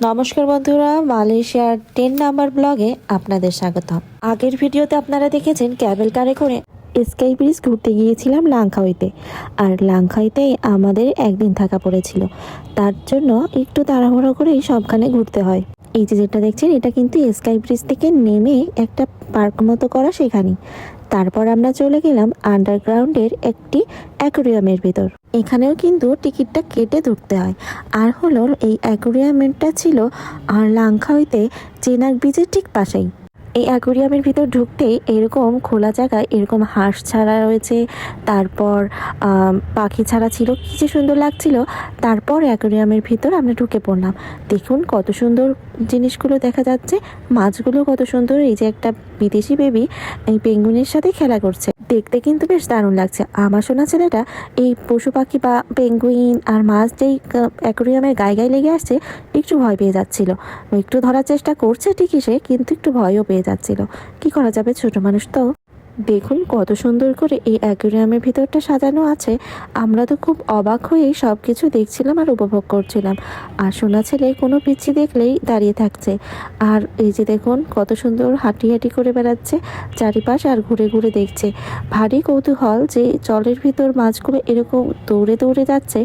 নমস্কার বন্ধুরা, মালয়েশিয়ার 10 নাম্বার ব্লগে আপনাদের স্বাগতম। আগের ভিডিওতে আপনারা দেখেছেন ক্যাবেল কারে করে স্কাই ব্রিজ ঘুরতে গিয়েছিলাম লাংখাউইতে। আর লাংখাউইতে আমাদের একদিন থাকা পড়েছিল, তার জন্য একটু তাড়াহুড়ো করেই সবখানে ঘুরতে হয়। এই যে যেটা দেখছেন, এটা কিন্তু স্কাই ব্রিজ থেকে নেমে একটা পার্ক মতো করা সেখানে। তারপর আমরা চলে গেলাম আন্ডারগ্রাউন্ডের একটি অ্যাকোরিয়ামের ভিতর। এখানেও কিন্তু টিকিটটা কেটে ঢুকতে হয়। আর হলো এই অ্যাকোরিয়ামটা ছিল আর লাংখাউইতে চেনাক ব্রিজের ঠিক পাশেই। এই অ্যাকোরিয়ামের ভিতর ঢুকতেই এরকম খোলা জায়গায় এরকম হাঁস ছাড়া রয়েছে, তারপর পাখি ছাড়া ছিল, কি যে সুন্দর লাগছিল। তারপর অ্যাকোরিয়ামের ভিতর আমরা ঢুকে পড়লাম। দেখুন কত সুন্দর জিনিসগুলো দেখা যাচ্ছে, মাছগুলো কত সুন্দর। এই যে একটা বিদেশি বেবি এই পেঙ্গুইনের সাথে খেলা করছে, দেখতে কিন্তু বেশ দারুণ লাগছে। আমার সোনা ছেলেটা এই পশু পাখি বা পেঙ্গুইন আর মাছ যেই অ্যাকোরিয়ামের গায়ে গায়ে লেগে আসছে একটু ভয় পেয়ে যাচ্ছিল। একটু ধরার চেষ্টা করছে ঠিকই সে, কিন্তু একটু ভয়ও পেয়ে যাচ্ছিল। কি করা যাবে, ছোট মানুষ তো। দেখুন কত সুন্দর করে এই অ্যাকোরিয়ামের ভিতরটা সাজানো আছে। আমরা তো খুব অবাক হয়েই সব কিছু দেখছিলাম আর উপভোগ করছিলাম। আর সোনা ছেলে কোনো পিচ্ছি দেখলেই দাঁড়িয়ে থাকছে। আর এই যে দেখুন কত সুন্দর হাঁটি হাঁটি করে বেড়াচ্ছে চারিপাশ আর ঘুরে ঘুরে দেখছে। ভারী কৌতূহল যে জলের ভিতর মাছগুলো এরকম দৌড়ে দৌড়ে যাচ্ছে,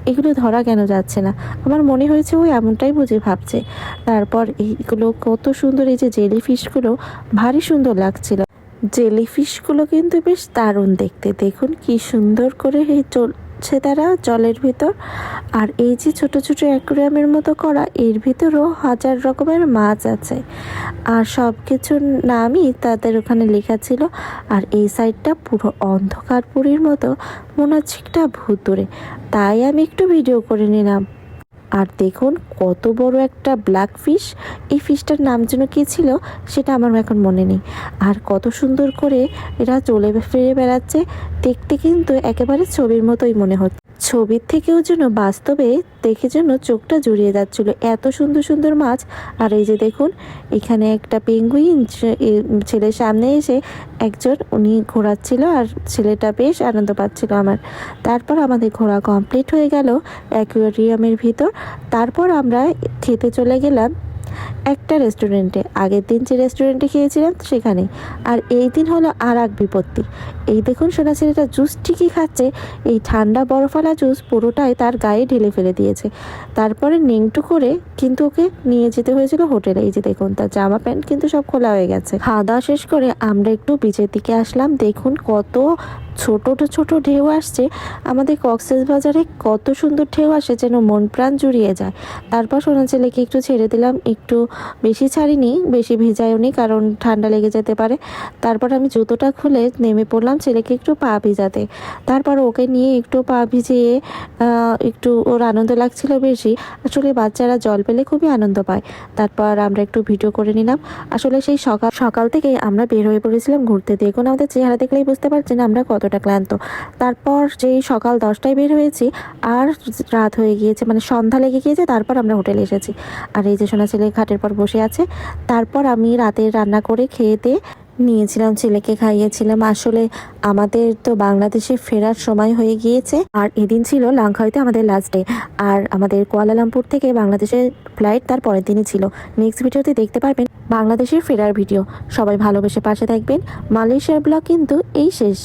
এগুলো ধরা কেন যাচ্ছে না। আমার মনে হয়েছে ওই এমনটাই বুঝে ভাবছে। তারপর এইগুলো কত সুন্দর, এই যে জেলি ফিশগুলো ভারী সুন্দর লাগছিল। জেলিফিশগুলো কিন্তু বেশ দারুণ দেখতে। দেখুন কি সুন্দর করে চলছে তারা জলের ভিতর। আর এই যে ছোট ছোট অ্যাকোরিয়ামের মতো করা, এর ভিতরও হাজার রকমের মাছ আছে। আর সব কিছুর নামই তাদের ওখানে লেখা ছিল। আর এই সাইডটা পুরো অন্ধকার পুরীর মতো, মনে হচ্ছে একটা ভুতুড়ে। তাই আমি একটু ভিডিও করে নিলাম। আর দেখুন কত বড় একটা ব্ল্যাক ফিশ। এই ফিশটার নাম যেন কী ছিল সেটা আমার এখন মনে নেই। আর কত সুন্দর করে এরা চলে ফিরে বেড়াচ্ছে, দেখতে কিন্তু একেবারে ছবির মতোই মনে হচ্ছে। ছবির থেকেও যেন বাস্তবে দেখে যেন চোখটা জুড়িয়ে যাচ্ছিল, এত সুন্দর সুন্দর মাছ। আর এই যে দেখুন এখানে একটা পেঙ্গুইন ছেলের সামনে এসে একজন উনি ঘোরাচ্ছিল, আর ছেলেটা বেশ আনন্দ পাচ্ছিল আমার। তারপর আমাদের ঘোরা কমপ্লিট হয়ে গেল অ্যাকোয়ারিয়ামের ভিতর। তারপর আমরা খেতে চলে গেলাম একটা রেস্টুরেন্টে। আগের দিন যে রেস্টুরেন্টে খেয়েছিলাম সেখানে। আর এই দিন হলো আর এক বিপত্তি। এই দেখুন সোনা ছেলেটা জুস ঠিকই খাচ্ছে, এই ঠান্ডা বরফওয়ালা জুস পুরোটাই তার গায়ে ঢেলে ফেলে দিয়েছে। তারপরে নেংটু করে কিন্তু ওকে নিয়ে যেতে হয়েছিল হোটেলে। এই যে দেখুন তার জামা প্যান্ট কিন্তু সব খোলা হয়ে গেছে। খাওয়া দাওয়া শেষ করে আমরা একটু বিচের দিকে আসলাম। দেখুন কত ছোট ছোট ঢেউ আসছে। আমাদের কক্সবাজারে কত সুন্দর ঢেউ আসে, যেন মন প্রাণ জুড়িয়ে যায়। তারপর সোনা ছেলেকে একটু ছেড়ে দিলাম, একটু বেশি ছাড়িনি, বেশি ভিজাইওনি কারণ ঠান্ডা লেগে যেতে পারে। তারপর আমি জুতোটা খুলে নেমে পড়লাম ছেলেকে একটু পা ভিজাতে। তারপর ওকে নিয়ে একটু পা ভিজিয়ে একটু ওর আনন্দ লাগছিল বেশি। আসলে বাচ্চারা জল পেলে খুবই আনন্দ পায়। তারপর আমরা একটু ভিডিও করে নিলাম। আসলে সেই সকাল সকাল থেকেই আমরা বের হয়ে পড়েছিলাম ঘুরতে। দেখুন আমাদের চেহারা দেখলেই বুঝতে পারছেন আমরা কতটা ক্লান্ত। তারপর যেই সকাল 10টায় বের হয়েছি আর রাত হয়ে গিয়েছে, মানে সন্ধ্যা লেগে গিয়েছে। তারপর আমরা হোটেলে এসেছি। আর এই যে সোনা ছেলে ঘাটের পর বসে আছে। তারপর আমি রাতে রান্না করে খেয়ে নিয়েছিলাম, ছেলেকে খাইয়েছিলাম। আসলে আমাদের তো বাংলাদেশে ফেরার সময় হয়ে গিয়েছে, আর এদিন ছিল লাংখাউইতে আমাদের লাস্ট ডে। আর আমাদের কুয়ালালামপুর থেকে বাংলাদেশের ফ্লাইট তার পরের দিনই ছিল। নেক্সট ভিডিওতে দেখতে পারবেন বাংলাদেশের ফেরার ভিডিও। সবাই ভালোবেসে পাশে থাকবেন। মালয়েশিয়ার ব্লগ কিন্তু এই শেষ।